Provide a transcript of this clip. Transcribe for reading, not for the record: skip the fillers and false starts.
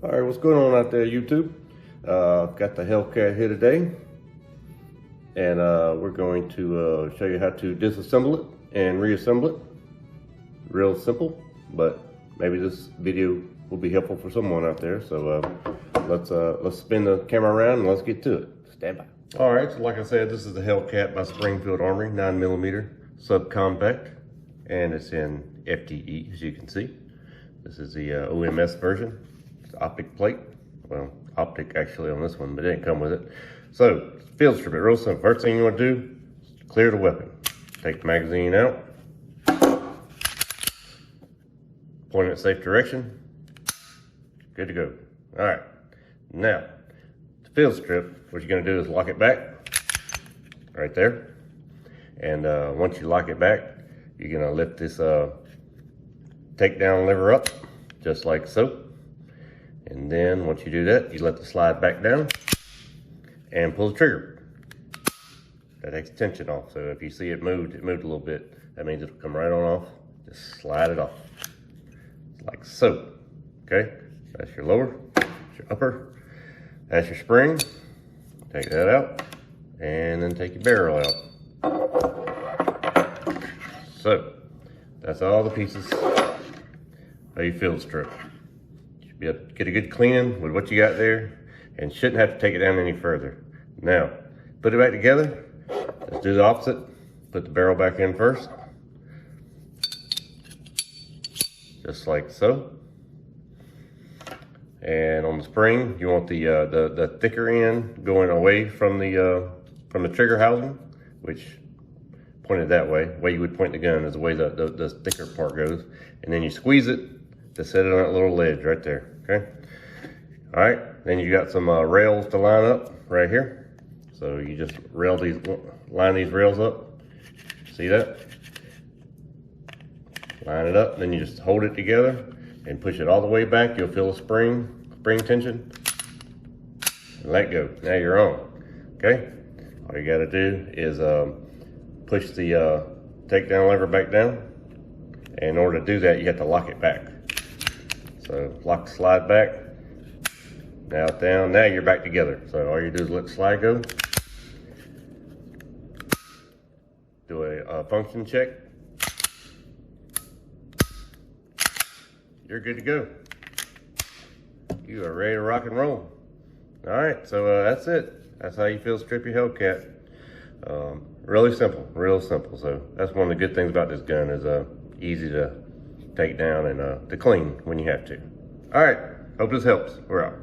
All right, what's going on out there, YouTube? I've got the Hellcat here today, and we're going to show you how to disassemble it and reassemble it. Real simple, but maybe this video will be helpful for someone out there. So let's spin the camera around and let's get to it. Stand by. All right, so like I said, this is the Hellcat by Springfield Armory, 9mm subcompact, and it's in FTE, as you can see. This is the OMS version. It's optic plate. Well, optic actually on this one, but it didn't come with it. So, field strip it real simple. First thing you want to do is clear the weapon. Take the magazine out. Point it in a safe direction. Good to go. All right. Now, the field strip, what you're going to do is lock it back. Right there. And once you lock it back, you're going to lift this takedown lever up, just like so. And then once you do that, you let the slide back down and pull the trigger. That takes tension off. So if you see it moved a little bit, that means it'll come right on off. Just slide it off, like so. Okay, that's your lower, that's your upper, that's your spring. Take that out, and then take your barrel out. So that's all the pieces of your field strip. You should be able to get a good cleaning with what you got there, and shouldn't have to take it down any further. Now, put it back together. Let's do the opposite. Put the barrel back in first. Just like so. And on the spring, you want the thicker end going away from the trigger housing, which pointed that way. The way you would point the gun is the way the thicker part goes. And then you squeeze it to set it on that little ledge right there, okay? All right, then you got some rails to line up right here. So you just line these rails up. See that? Line it up, then you just hold it together and push it all the way back. You'll feel a spring tension, and let go. Now you're on, okay? All you gotta do is push the takedown lever back down. And in order to do that, you have to lock it back. So lock the slide back. Now it's down, now you're back together. So all you do is let the slide go. Do a function check. You're good to go. You are ready to rock and roll. All right, so that's it. That's how you field strip your Hellcat. Really simple, real simple. So that's one of the good things about this gun is easy to take down and to clean when you have to. All right, hope this helps. We're out.